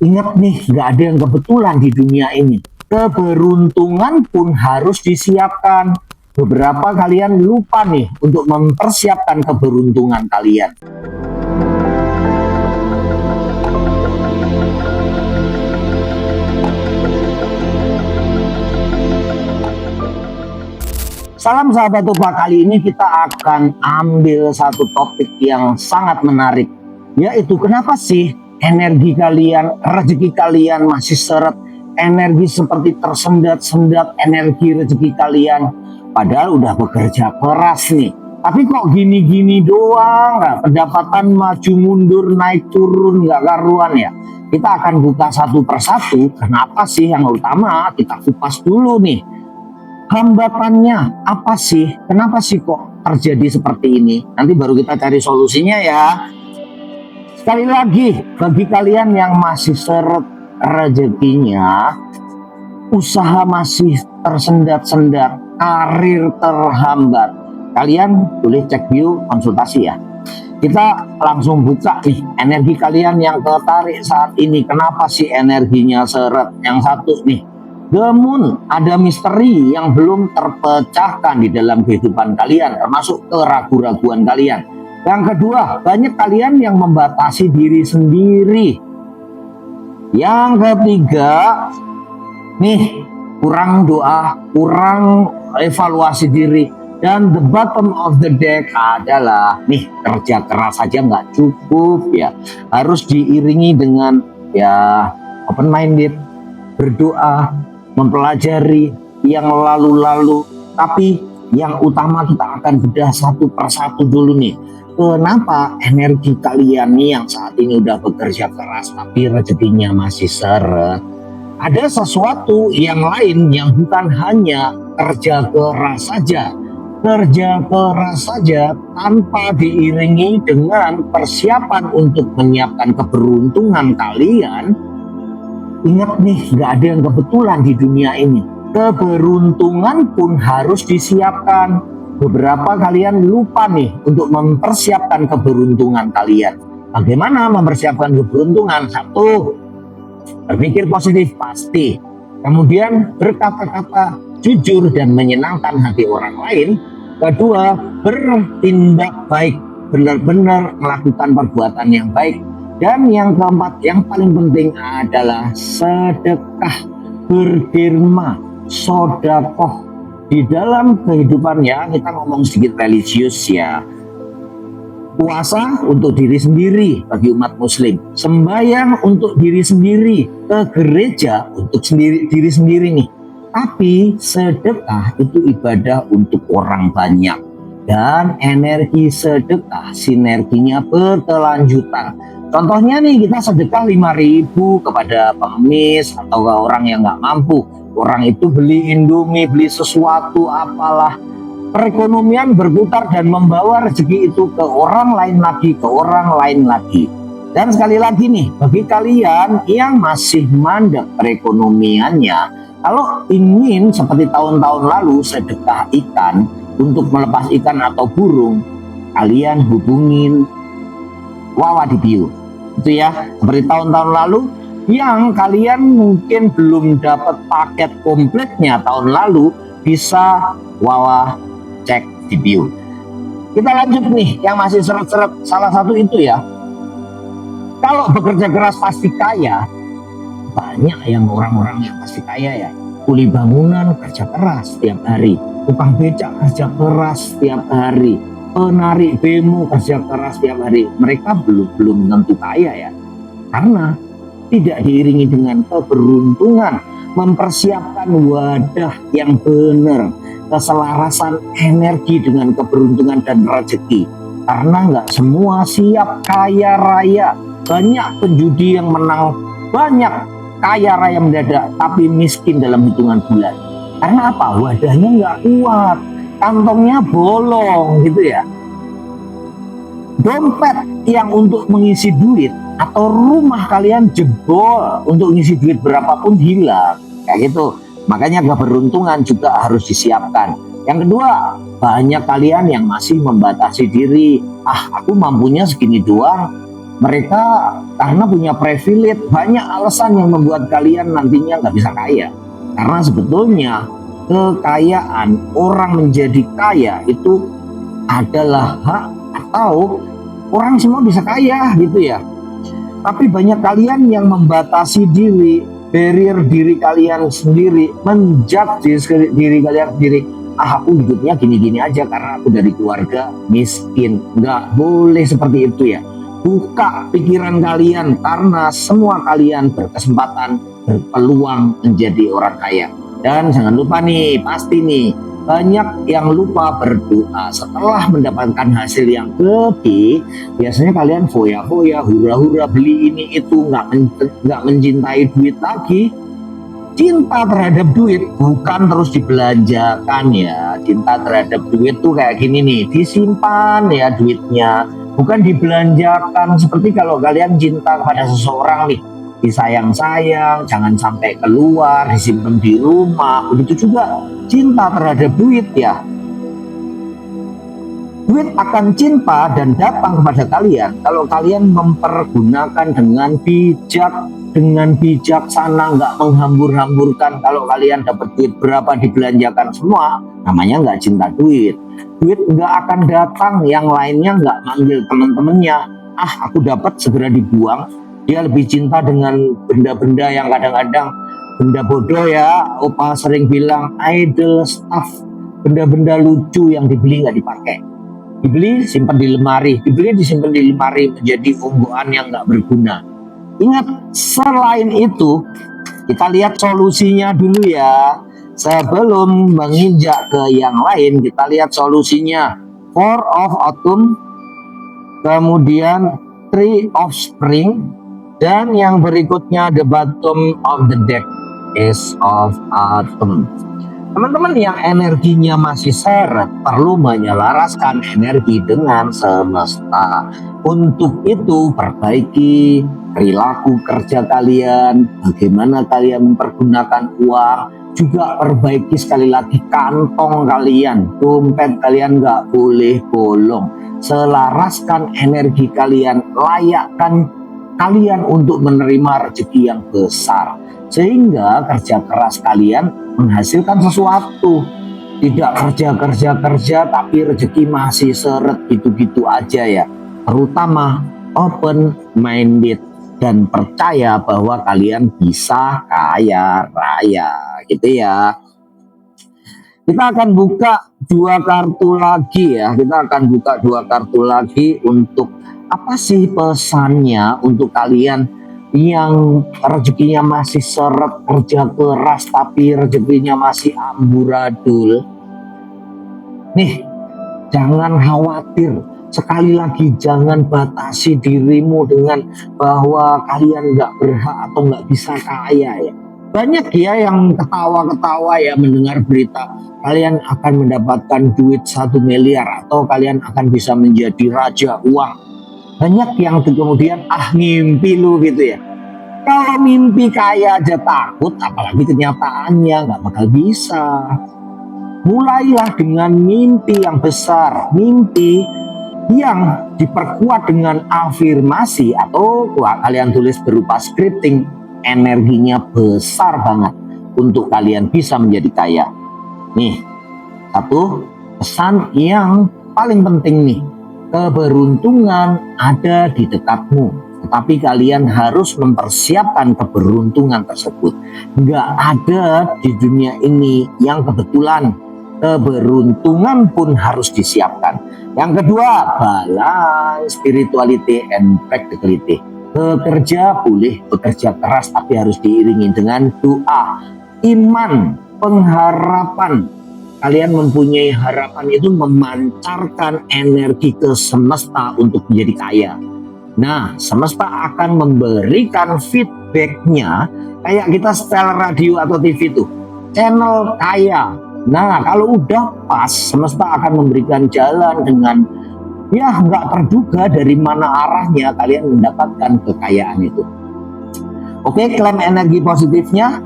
Ingat nih, nggak ada yang kebetulan di dunia ini. Keberuntungan pun harus disiapkan. Beberapa kalian lupa nih untuk mempersiapkan keberuntungan kalian. Salam sahabat Tufa, kali ini kita akan ambil satu topik yang sangat menarik, yaitu kenapa sih energi kalian, rezeki kalian masih seret, energi seperti tersendat-sendat energi rezeki kalian, padahal udah bekerja keras nih. Tapi kok gini-gini doang, nggak pendapatan maju mundur, naik turun, nggak karuan ya. Kita akan buka satu persatu, kenapa sih yang utama kita kupas dulu nih. Hambatannya apa sih? Kenapa sih kok terjadi seperti ini? Nanti baru kita cari solusinya ya. Sekali lagi, bagi kalian yang masih seret rezekinya, usaha masih tersendat-sendat, karir terhambat, kalian boleh cek view konsultasi ya. Kita langsung buka nih energi kalian yang tertarik saat ini. Kenapa sih energinya seret? Yang satu nih, The Moon, ada misteri yang belum terpecahkan di dalam kehidupan kalian, termasuk keraguan-raguan kalian. Yang kedua, banyak kalian yang membatasi diri sendiri. Yang ketiga, nih, kurang doa, kurang evaluasi diri. Dan the bottom of the deck adalah, nih, kerja keras saja nggak cukup ya. Harus diiringi dengan ya open minded, berdoa, mempelajari yang lalu-lalu. Tapi yang utama kita akan bedah satu persatu dulu nih. Kenapa energi kalian nih yang saat ini udah bekerja keras tapi rezekinya masih seret? Ada sesuatu yang lain yang bukan hanya kerja keras saja. Kerja keras saja tanpa diiringi dengan persiapan untuk menyiapkan keberuntungan kalian. Ingat nih, nggak ada yang kebetulan di dunia ini. Keberuntungan pun harus disiapkan. Beberapa kalian lupa nih untuk mempersiapkan keberuntungan kalian. Bagaimana mempersiapkan keberuntungan? Satu, berpikir positif pasti. Kemudian berkata-kata jujur dan menyenangkan hati orang lain. Kedua, bertindak baik, benar-benar melakukan perbuatan yang baik. Dan yang keempat, yang paling penting adalah sedekah, berderma, sodakoh. Di dalam kehidupannya, kita ngomong sedikit religius ya. Puasa untuk diri sendiri bagi umat muslim. Sembahyang untuk diri sendiri, ke gereja untuk diri sendiri nih. Tapi sedekah itu ibadah untuk orang banyak. Dan energi sedekah, sinerginya berkelanjutan. Contohnya nih, kita sedekah 5.000 kepada pengemis atau ke orang yang nggak mampu. Orang itu beli Indomie, beli sesuatu apalah. Perekonomian berputar dan membawa rezeki itu ke orang lain lagi, ke orang lain lagi. Dan sekali lagi nih, bagi kalian yang masih mandek perekonomiannya, kalau ingin seperti tahun-tahun lalu sedekah ikan untuk melepas ikan atau burung, kalian hubungin Wawa di bio. Itu ya, seperti tahun-tahun lalu yang kalian mungkin belum dapat paket kompletnya tahun lalu, bisa Wawa cek di bio. Kita lanjut nih, yang masih seret-seret, salah satu itu ya. Kalau bekerja keras pasti kaya. Banyak yang orang-orang yang pasti kaya ya. Kuli bangunan kerja keras setiap hari, tukang becak kerja keras setiap hari, penarik bemo kerja keras setiap hari. Mereka belum tentu kaya ya, karena tidak diiringi dengan keberuntungan, mempersiapkan wadah yang benar, keselarasan energi dengan keberuntungan dan rezeki. Karena nggak semua siap kaya raya. Banyak penjudi yang menang banyak kaya raya mendadak, tapi miskin dalam hitungan bulan. Karena apa? Wadahnya nggak kuat, kantongnya bolong gitu ya. Dompet yang untuk mengisi duit atau rumah kalian jebol untuk mengisi duit berapapun hilang, kayak gitu. Makanya keberuntungan juga harus disiapkan. Yang kedua, banyak kalian yang masih membatasi diri. Aku mampunya segini doang. Mereka karena punya privilege, banyak alasan yang membuat kalian nantinya nggak bisa kaya. Karena sebetulnya kekayaan, orang menjadi kaya itu adalah hak, atau orang semua bisa kaya gitu ya. Tapi banyak kalian yang membatasi diri, barrier diri kalian sendiri, menjudge diri kalian sendiri. Aku hidupnya gini-gini aja karena aku dari keluarga miskin. Nggak boleh seperti itu ya. Buka pikiran kalian, karena semua kalian berkesempatan, berpeluang menjadi orang kaya. Dan jangan lupa nih, pasti nih, banyak yang lupa berdoa setelah mendapatkan hasil yang lebih. Biasanya kalian foya-foya, hura-hura, beli ini itu, nggak mencintai duit lagi. Cinta terhadap duit bukan terus dibelanjakan ya. Cinta terhadap duit tuh kayak gini nih, disimpan ya duitnya, bukan dibelanjakan. Seperti kalau kalian cinta kepada seseorang nih, disayang-sayang, jangan sampai keluar, disimpan di rumah. Begitu juga cinta terhadap duit ya. Duit akan cinta dan datang kepada kalian kalau kalian mempergunakan dengan bijak, dengan bijaksana, nggak menghambur-hamburkan. Kalau kalian dapat duit berapa dibelanjakan semua, namanya nggak cinta duit. Duit nggak akan datang, yang lainnya nggak manggil teman-temannya. Aku dapat segera dibuang. Dia lebih cinta dengan benda-benda yang kadang-kadang benda bodoh ya. Opa sering bilang idle stuff, benda-benda lucu yang dibeli nggak dipakai. Dibeli simpan di lemari, dibeli disimpan di lemari menjadi ungguan yang nggak berguna. Ingat, selain itu kita lihat solusinya dulu ya. Sebelum menginjak ke yang lain, kita lihat solusinya. Four of Autumn, kemudian Three of Spring, dan yang berikutnya the bottom of the deck, Ace of Autumn. Teman-teman yang energinya masih seret perlu menyelaraskan energi dengan semesta. Untuk itu perbaiki perilaku kerja kalian, bagaimana kalian mempergunakan uang, juga perbaiki sekali lagi kantong kalian, dompet kalian nggak boleh bolong. Selaraskan energi kalian, layakkan kalian untuk menerima rezeki yang besar, sehingga kerja keras kalian menghasilkan sesuatu. Tidak kerja tapi rezeki masih seret gitu-gitu aja ya. Terutama open minded dan percaya bahwa kalian bisa kaya raya gitu ya. Kita akan buka dua kartu lagi ya. Kita akan buka dua kartu lagi untuk apa sih pesannya untuk kalian yang rezekinya masih seret, kerja keras tapi rezekinya masih amburadul. Nih, jangan khawatir. Sekali lagi, jangan batasi dirimu dengan bahwa kalian nggak berhak atau nggak bisa kaya ya. Banyak ya yang ketawa-ketawa ya mendengar berita kalian akan mendapatkan duit 1 miliar atau kalian akan bisa menjadi raja uang. Banyak yang kemudian ngimpi lu gitu ya. Kalau mimpi kaya aja takut, apalagi kenyataannya nggak bakal bisa. Mulailah dengan mimpi yang besar, mimpi yang diperkuat dengan afirmasi atau kalian tulis berupa scripting. Energinya besar banget untuk kalian bisa menjadi kaya. Nih, satu pesan yang paling penting nih. Keberuntungan ada di dekatmu, tetapi kalian harus mempersiapkan keberuntungan tersebut. Nggak ada di dunia ini yang kebetulan. Keberuntungan pun harus disiapkan. Yang kedua, balance spirituality and practicality. Bekerja boleh, bekerja keras, tapi harus diiringi dengan doa, iman, pengharapan. Kalian mempunyai harapan itu memancarkan energi ke semesta untuk menjadi kaya. Nah, semesta akan memberikan feedbacknya kayak kita setel radio atau TV tuh, channel kaya. Nah, kalau udah pas, semesta akan memberikan jalan dengan nggak terduga dari mana arahnya kalian mendapatkan kekayaan itu. Oke, klaim energi positifnya,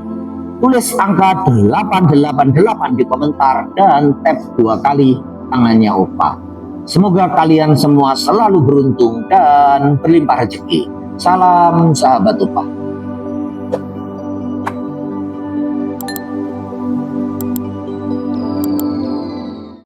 tulis angka 888 di komentar dan tap 2 kali tangannya Opa. Semoga kalian semua selalu beruntung dan berlimpah rezeki. Salam sahabat Upah.